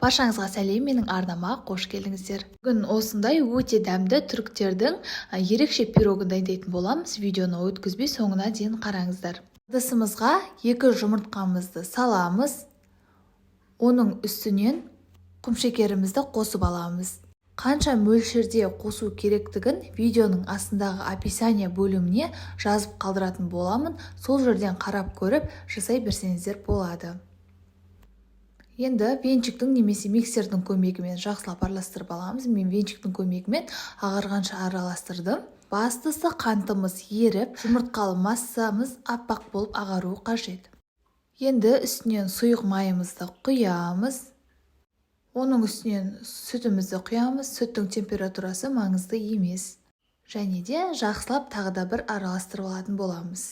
Баршаңызға сәлем, менің арнама қош келдіңіздер. Бүгін осындай өте дәмді түріктердің ерекше пирогын дайындайтын боламыз. Видеоны өткізбей соңына дейін қараңыздар. Ыдысымызға 2 жұмыртқамызды саламыз. Оның үстінен құмшекерімізді қосып аламыз. Қанша мөлшерде қосу керектігін видеоның астындағы описание бөліміне жазып қалдыратын боламын. Сол жерден қарап көріп жасай берсеңіздер болады. Енді венчиктің немесе миксердің көмегімен жақсылап араластырып аламыз. Мен венчиктің көмегімен ағарғанша араластырдым. Бастысы қантымыз еріп, жұмыртқалы массамыз аппақ болып ағаруы қажет. Енді үстінен сұйық майымызды құямыз. Оның үстінен сүтімізді құямыз. Сүттің температурасы маңызды емес. Және де жақсылап тағы да бір араластырып алатын боламыз.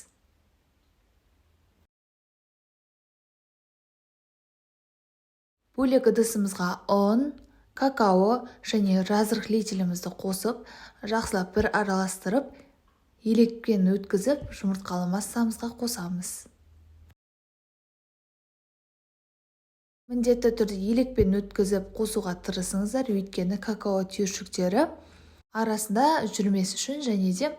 Бөлек ыдысымызға ұн, какао және разрыхлителімізді қосып, жақсылап бір араластырып, елекпен өткізіп, жұмыртқалы массамызға қосамыз. Міндетті түрде елекпен өткізіп қосуға тырысыңыздар, өйткені какао түйіршіктері арасында жүрмес үшін және де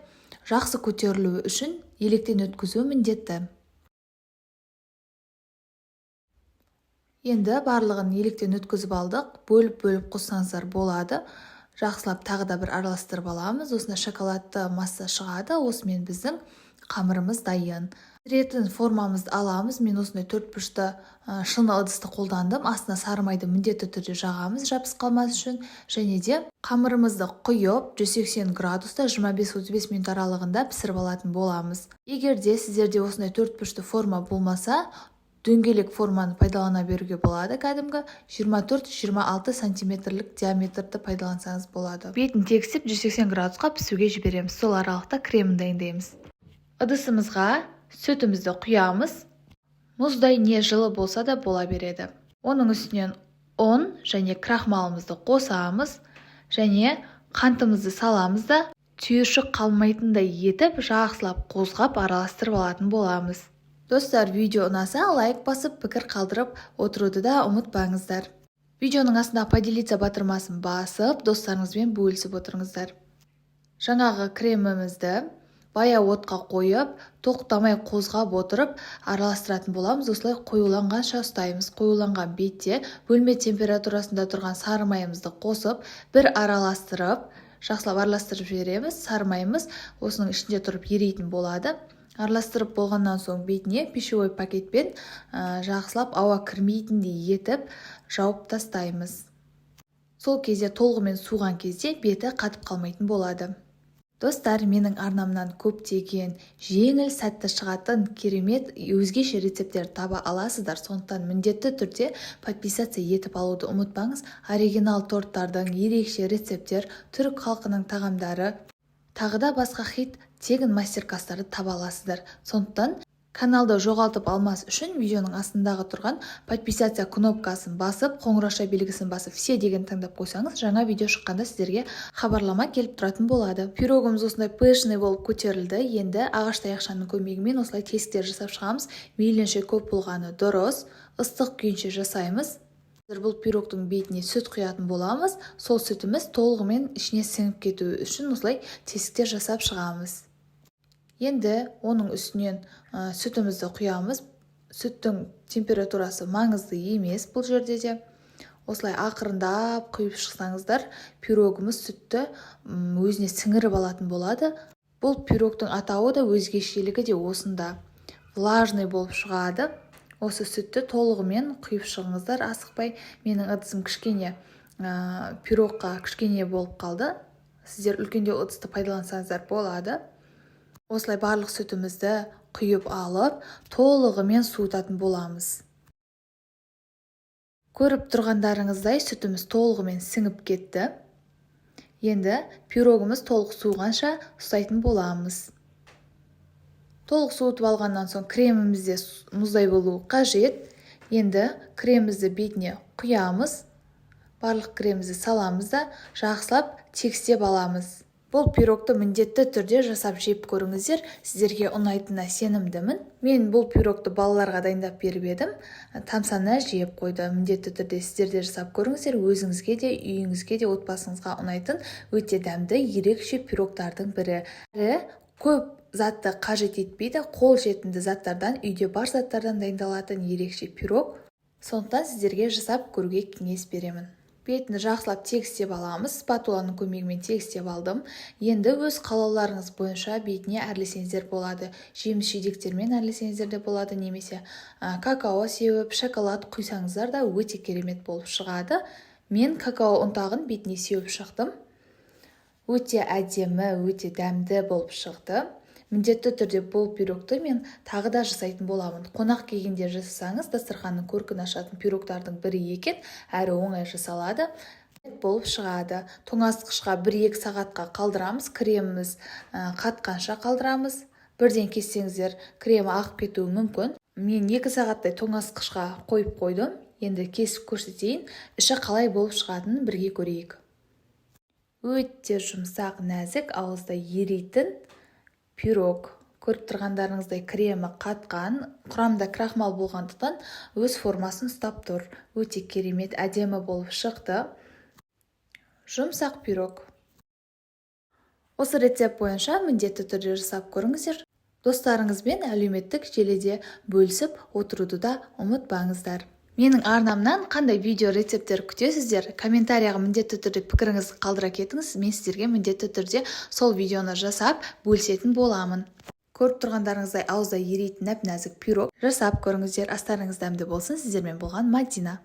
жақсы көтерілуі үшін електен өткізу міндетті. Енді барлығын електен өткізіп алдық. Бөліп қоссаңыздар болады. Жақсылап тағы да бір араластырып аламыз. Осында шоколадты масса шығады. Осымен біздің қамырымыз дайын. Пісіретін формамызды аламыз. Мен осындай 4 бұрышты шыны ыдысты қолдандым. Астына сары майды міндетті түрде жағамыз, жабысып қалмас үшін. Және де қамырымызды құйып 180 градуста 25-35 минут аралығында пісіріп алатын боламыз. Егер де сіздерде осындай 4 бұрышты форма болмаса, дөңгелек форманы пайдалана беруге болады. Кәдімгі 24-26 сантиметрлік диаметрді пайдалансаңыз болады. Бетін тегістеп 180 градусқа пісуге жібереміз. Сол аралықта кремін дайындаймыз. Ыдысымызға сүтімізді құямыз. Мұздай не жылы болса да бола береді. Оның үстінен ұн және крахмалымызды қосамыз және қантымызды саламыз да түйіршік қалмайтындай етіп, жақсылап қозғап араластырып алатын боламыз. Достар, видео ұнаса лайк басып, пікір қалдырып отыруды да ұмытпаңыздар. Видеоның астында поделиться батырмасын басып, достарыңызбен бөлісіп отырыңыздар. Жаңағы кремімізді баяу отқа қойып, тоқтамай қозғап отырып араластыратын боламыз. Осылай қоюланғанша ұстаймыз. Қоюланған бетте бөлме температурасында тұрған сары майымызды қосып, бір араластырып, жақсылап араластырып жібереміз. Сары майымыз осының ішінде тұрып ерейтін болады. Араластырып болғаннан соң бетіне пищевой пакетпен жақсылап ауа кірмейтіндей етіп жауып тастаймыз. Сол кезде толығымен суған кезде беті қатып қалмайтын болады. Достар, менің арнамнан көптеген жеңіл сәтті шығатын керемет өзгеше рецепттер таба аласыздар. Сондықтан міндетті түрде подписаться етіп алуды ұмытпаңыз. Оригинал торттардың ерекше рецепттер, түрік халқының тағамдары, тағы да басқа хит тегін мастер-класстарды таба аласыздар. Сондықтан каналды жоғалтып алмас үшін видеоның астындағы тұрған подписаться кнопкасын басып, қоңырауша белгісін басып, все деген таңдап қойсаңыз, жаңа видео шыққанда сіздерге хабарлама келіп тұратын болады. Пирогымыз осындай пышный болып көтерілді. Енді ағаш таяқшаның көмегімен осылай тесіктер жасап шығамыз. Мейлінше көп болғаны дұрыс. Ыстық күйінше жасаймыз. Бұл пирогтың бетіне сүт құятын боламыз. Сол сүтіміз толығымен ішіне сіңіп кетуі үшін осылай тесіктер жасап шығамыз. Енді оның үстінен сүтімізді құямыз. Сүттің температурасы маңызды емес бұл жерде де. Осылай ақырындап құйып шықсаңыздар, пирогымыз сүтті өзіне сіңіріп алатын болады. Бұл пирогтың атауы да өзгешелігі де осында. Влажный болып шығады. Осы сүтті толығымен құйып шығыңыздар, асықпай. Менің ыдысым кішкене пирогқа кішкене болып қалды. Сіздер үлкендеу ыдысты пайдалансаңыздар болады. Осылай барлық сүтімізді құйып алып, толығымен суытатын боламыз. Көріп тұрғандарыңыздай сүтіміз толығымен сіңіп кетті. Енді пирогымыз толық суығанша ұстайтын боламыз. Толық суытып алғаннан соң кремімізде мұздай болуы қажет. Енді кремімізді бетіне құямыз. Барлық кремімізді саламыз да жақсылап тегістеп аламыз. Бұл пирогты міндетті түрде жасап жеп көріңіздер, сіздерге ұнайтынына сенімдімін. Мен бұл пирогты балаларға дайындап беріп едім, тамсана жеп қойды. Міндетті түрде сіздер де жасап көріңіздер, өзіңізге де, үйіңізге де, отбасыңызға ұнайтын өте дәмді, ерекше пирогтардың бірі. Көп затты қажет етпейді, қол жетімді заттардан, үйде бар заттардан дайындалатын ерекше пирог. Сондықтан сіздерге жасап көруге кеңес беремін. Бетін жақсылап тегістеп аламыз. Спатуланың көмегімен тегістеп алдым. Енді өз қалауларыңыз бойынша бетіне әрлесеңіздер болады. Жеміс-жидектермен әрлесеңіздер де болады, немесе какао сеуіп, шоколад құйсаңыздар да өте керемет болып шығады. Мен какао ұнтағын бетіне сеуіп шықтым. Өте әдемі, өте дәмді болып шықты. Міндетті түрде бұл пирогты мен тағы да жасайтын боламын. Қонақ келгенде жасасаңыз, дастарханның көркін ашатын пирогтардың бірі екен, әрі оңай жасалады болып шығады. Тоңазытқышқа 1-2 сағатқа қалдырамыз, креміміз қатқанша қалдырамыз. Бірден кессеңіздер, кремі ағып кетуі мүмкін. Мен 2 сағаттай тоңазытқышқа қойып қойдым. Енді кесіп көрсетейін, іші қалай болып шығатынын бірге көрейік. Өте жұмсақ, нәзік, ауызда еритін пирог. Көріп тұрғандарыңыздай кремі қатқан, құрамда крахмал болғандықтан өз формасын ұстап тұр. Өте керемет, әдемі болып шықты. Жұмсақ пирог. Осы рецепт бойынша міндетті түрде жасап көріңіздер. Достарыңызбен әлеуметтік желіде бөлісіп отыруды да ұмытпаңыздар. Менің арнамнан қандай видео рецепттер күтесіздер? Комментарияға міндетті түрде пікіріңізді қалдыра кетіңіз. Мен сіздерге міндетті түрде сол видеоны жасап бөлісетін боламын. Көріп тұрғандарыңыздай ауызда еритін нәп-нәзік пирог жасап көріңіздер. Астарыңыз дәмді болсын. Сіздермен болған Мадина.